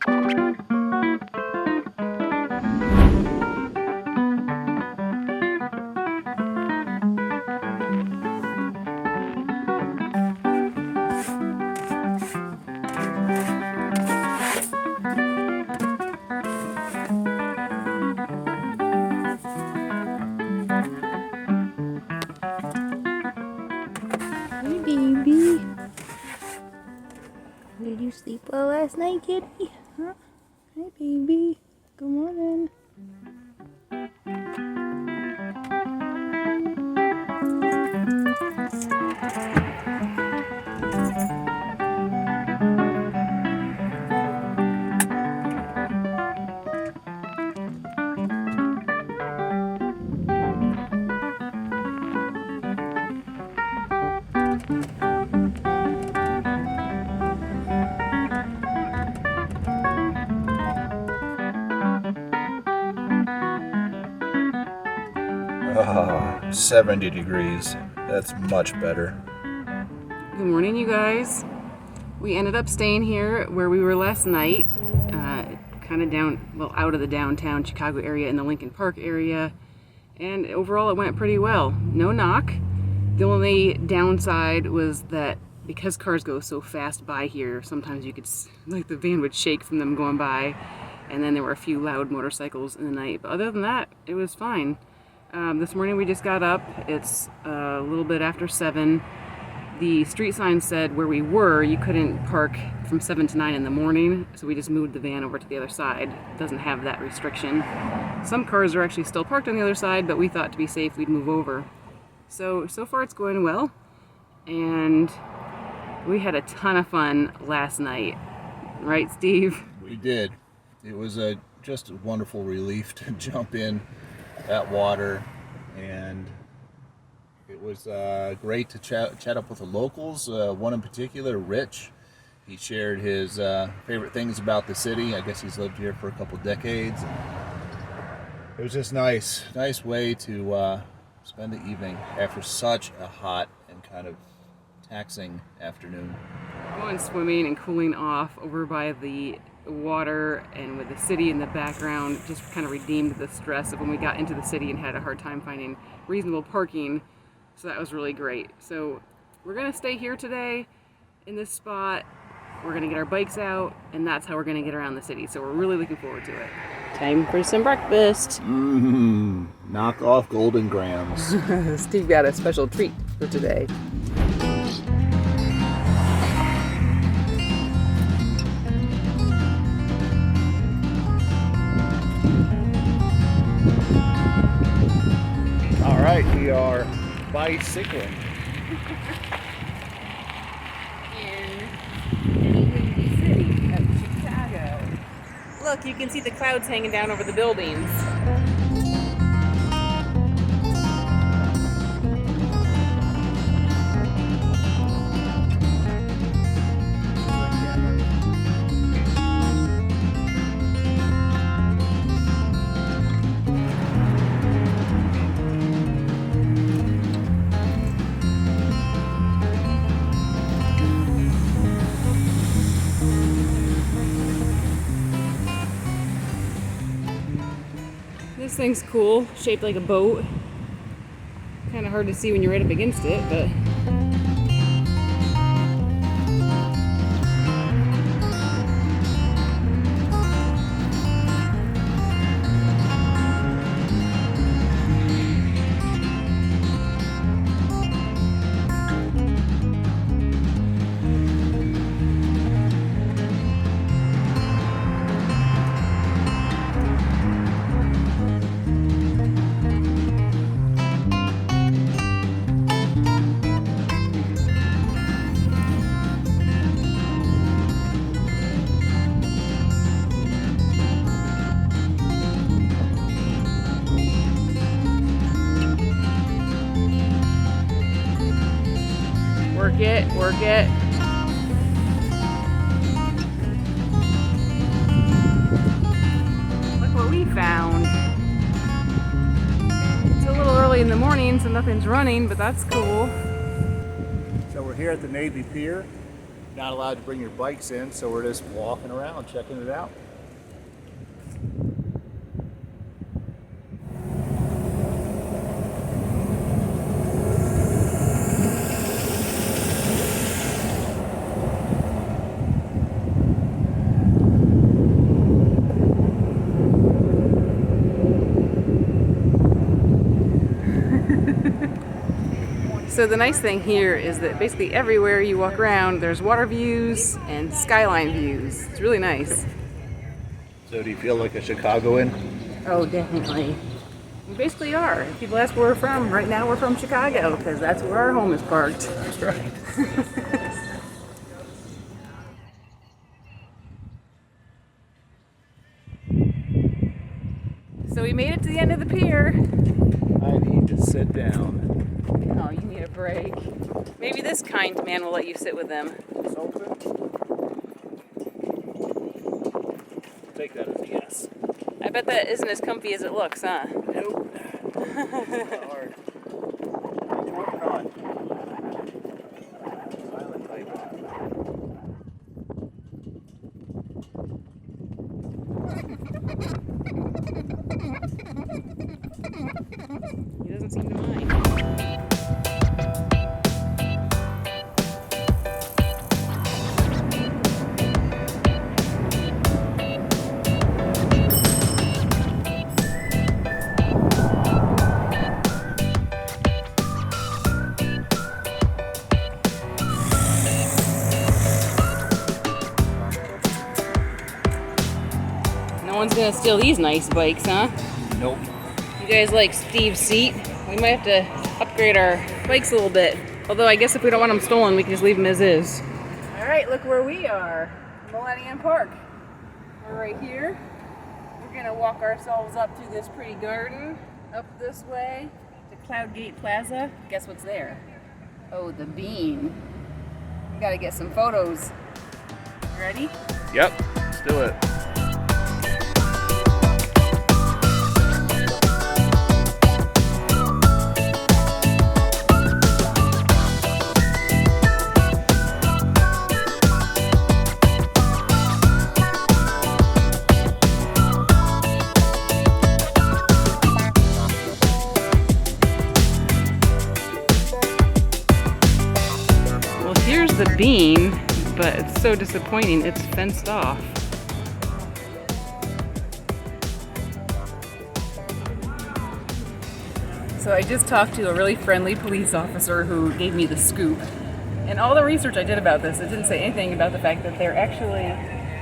Did you sleep well last night, kitty? Huh? Hey, baby. Good morning. 70 degrees. That's much better. Good morning, you guys. We ended up staying here where we were last night, kind of out of the downtown Chicago area in the Lincoln Park area. And overall it went pretty well. No knock. The only downside was that because cars go so fast by here, sometimes you could, like, the van would shake from them going by. And then there were a few loud motorcycles in the night. But other than that, it was fine. This morning we just got up. It's a little bit after 7. The street sign said where we were, you couldn't park from 7 to 9 in the morning, so we just moved the van over to the other side. It doesn't have that restriction. Some cars are actually still parked on the other side, but we thought to be safe we'd move over. So far it's going well, and we had a ton of fun last night. Right, Steve? We did. It was just a wonderful relief to jump in that water, and it was great to chat up with the locals. One in particular, Rich. He shared his favorite things about the city. I guess he's lived here for a couple decades. It was just nice way to spend the evening after such a hot and kind of taxing afternoon. Going swimming and cooling off over by the water and with the city in the background just kind of redeemed the stress of when we got into the city and had a hard time finding reasonable parking. So that was really great. So we're gonna stay here today in this spot. We're gonna get our bikes out, and that's how we're gonna get around the city. So we're really looking forward to it. Time for some breakfast. Knock off Golden Grams. Steve got a special treat for today. All right, we are bicycling. In the windy city of Chicago. Look, you can see the clouds hanging down over the buildings. This thing's cool, shaped like a boat. Kind of hard to see when you're right up against it, but work it. Look what we found. It's a little early in the morning, so nothing's running, but that's cool. So we're here at the Navy Pier, not allowed to bring your bikes in, so we're just walking around checking it out. So the nice thing here is that basically everywhere you walk around, there's water views and skyline views. It's really nice. So do you feel like a Chicagoan? Oh, definitely. We basically are. If people ask where we're from, right now we're from Chicago because that's where our home is parked. That's right. So we made it to the end of the pier. I need to sit down. Oh, you need a break. Maybe this kind man will let you sit with them. It's open. Take that as a yes. I bet that isn't as comfy as it looks, huh? Nope. It's hard. It's working on. Silent type. He doesn't seem to mind. No one's gonna steal these nice bikes, huh? Nope. You guys like Steve's seat? We might have to upgrade our bikes a little bit. Although I guess if we don't want them stolen, we can just leave them as is. All right, look where we are. Millennium Park. We're right here. We're gonna walk ourselves up through this pretty garden, up this way to Cloudgate Plaza. Guess what's there? Oh, the bean. We gotta get some photos. Ready? Yep. Let's do it. Here's the bean, but it's so disappointing. It's fenced off. So I just talked to a really friendly police officer who gave me the scoop. And all the research I did about this, it didn't say anything about the fact that they're actually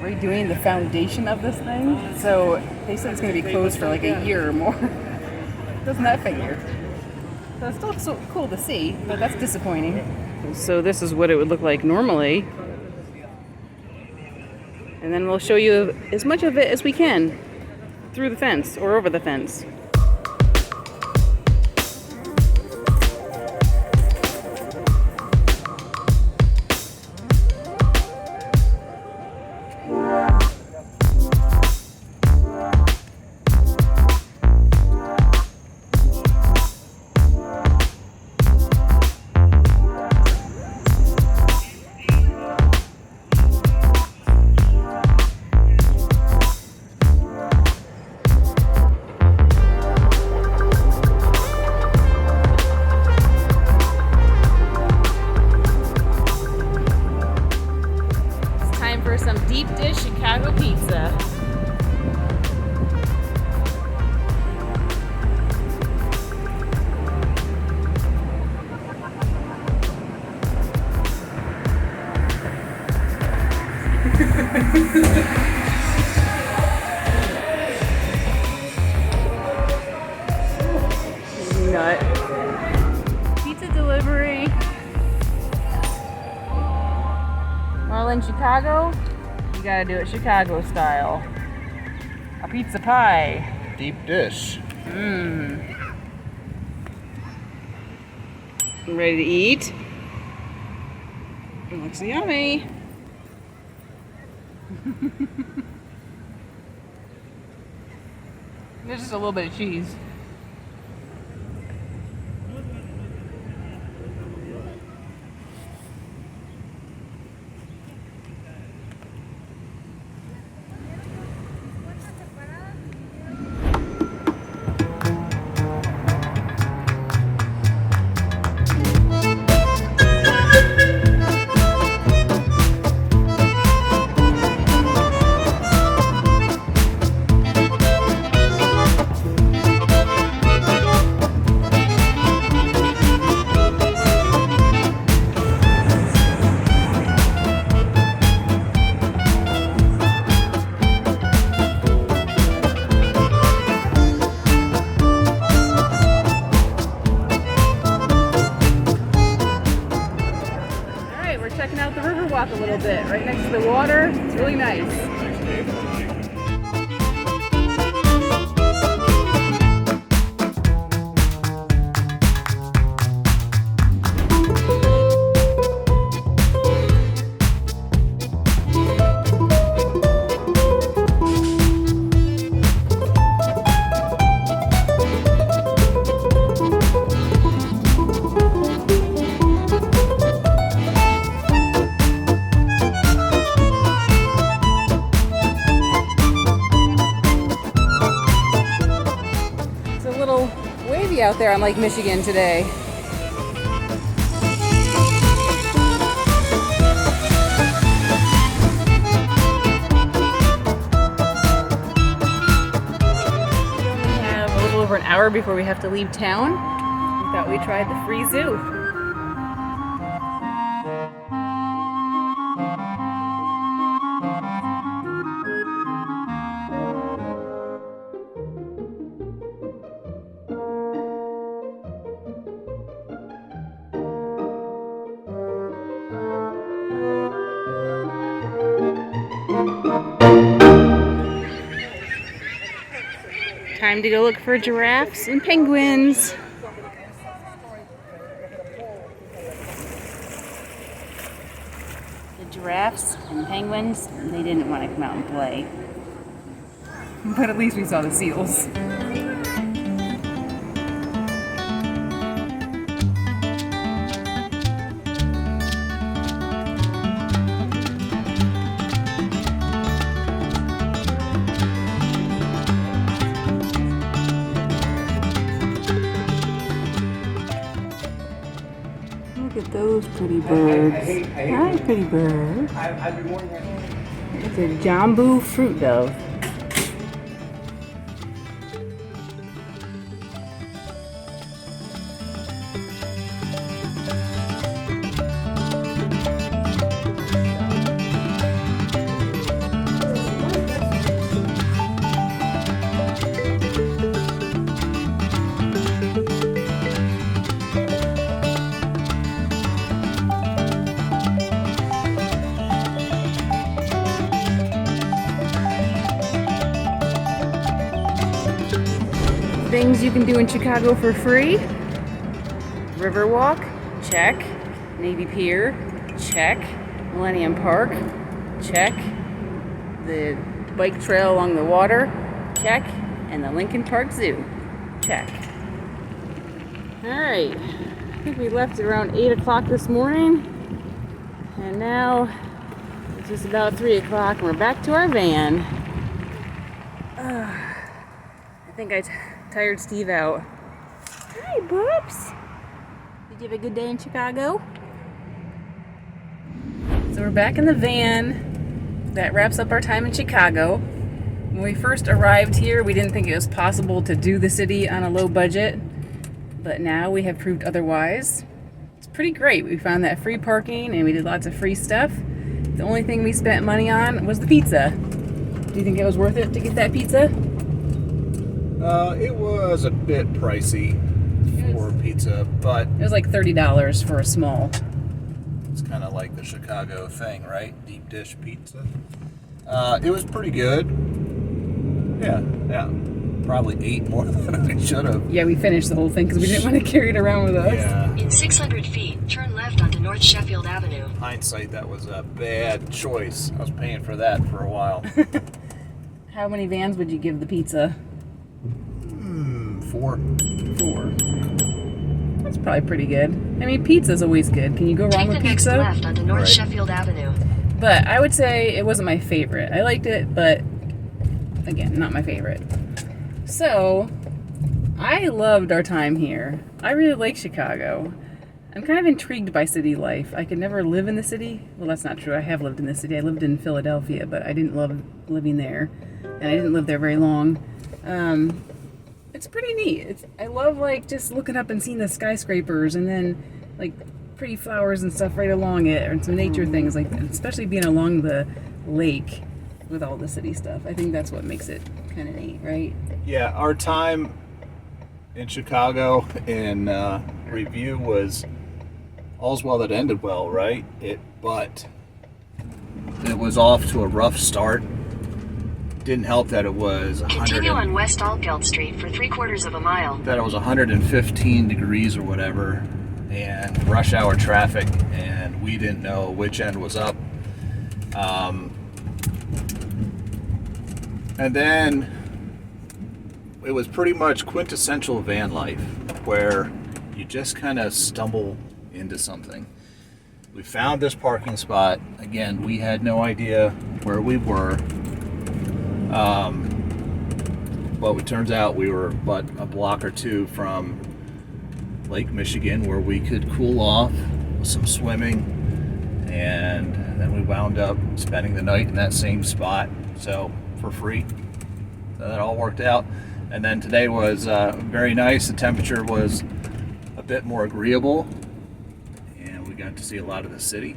redoing the foundation of this thing. So they said it's going to be closed for like a year or more. Doesn't that figure? So it's still so cool to see, but that's disappointing. So this is what it would look like normally. And then we'll show you as much of it as we can through the fence or over the fence. Some deep dish Chicago pizza. Nut. Pizza delivery. While in Chicago, you gotta do it Chicago style. A pizza pie. Deep dish. Ready to eat? It looks yummy. There's just a little bit of cheese. the water. It's really nice. Wavy out there on Lake Michigan today. We only have a little over an hour before we have to leave town. We thought we'd try the free zoo. Time to go look for giraffes and penguins. The giraffes and penguins, they didn't want to come out and play. But at least we saw the seals. Look at those pretty birds. Hi, pretty bird. It's a jambu fruit dove. Things you can do in Chicago for free. Riverwalk, check. Navy Pier, check. Millennium Park, check. The bike trail along the water, check. And the Lincoln Park Zoo, check. Alright, I think we left at around 8 o'clock this morning. And now it's just about 3 o'clock and we're back to our van. I think I tired Steve out. Hi, Boops. Did you have a good day in Chicago? So we're back in the van. That wraps up our time in Chicago. When we first arrived here, we didn't think it was possible to do the city on a low budget, but now we have proved otherwise. It's pretty great. We found that free parking and we did lots of free stuff. The only thing we spent money on was the pizza. Do you think it was worth it to get that pizza? It was a bit pricey for pizza, but it was like $30 for a small. It's kind of like the Chicago thing, right? Deep dish pizza. It was pretty good. Yeah. Probably ate more than I should have. Yeah, we finished the whole thing because we didn't want to carry it around with us. Yeah. In 600 feet, turn left onto North Sheffield Avenue. Hindsight, that was a bad choice. I was paying for that for a while. How many vans would you give the pizza? 4. That's probably pretty good. I mean, pizza's always good. Can you go wrong with pizza? Take the next left onto North Sheffield Avenue. But I would say it wasn't my favorite. I liked it, but again, not my favorite. So, I loved our time here. I really like Chicago. I'm kind of intrigued by city life. I could never live in the city. Well, that's not true. I have lived in the city. I lived in Philadelphia, but I didn't love living there. And I didn't live there very long. It's pretty neat. I love like just looking up and seeing the skyscrapers and then like pretty flowers and stuff right along it, and some nature things, like especially being along the lake with all the city stuff. I think that's what makes it kind of neat, right? Yeah, our time in Chicago in review was all's well that ended well, right? But it was off to a rough start. Didn't help that it was Continue on West Altgeld Street for 3/4 of a mile. that it was 115 degrees or whatever, and rush hour traffic, and we didn't know which end was up. And then it was pretty much quintessential van life, where you just kind of stumble into something. We found this parking spot. Again, we had no idea where we were. But it turns out we were but a block or two from Lake Michigan, where we could cool off with some swimming, and then we wound up spending the night in that same spot, so for free. So that all worked out. And then today was very nice. The temperature was a bit more agreeable, and we got to see a lot of the city.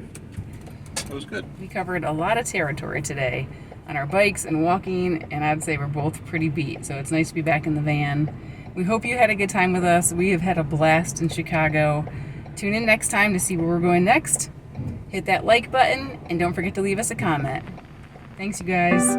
It was good. We covered a lot of territory today on our bikes and walking, and I'd say we're both pretty beat, so it's nice to be back in the van. We hope you had a good time with us. We have had a blast in Chicago. Tune in next time to see where we're going next. Hit that like button, and don't forget to leave us a comment. Thanks, you guys.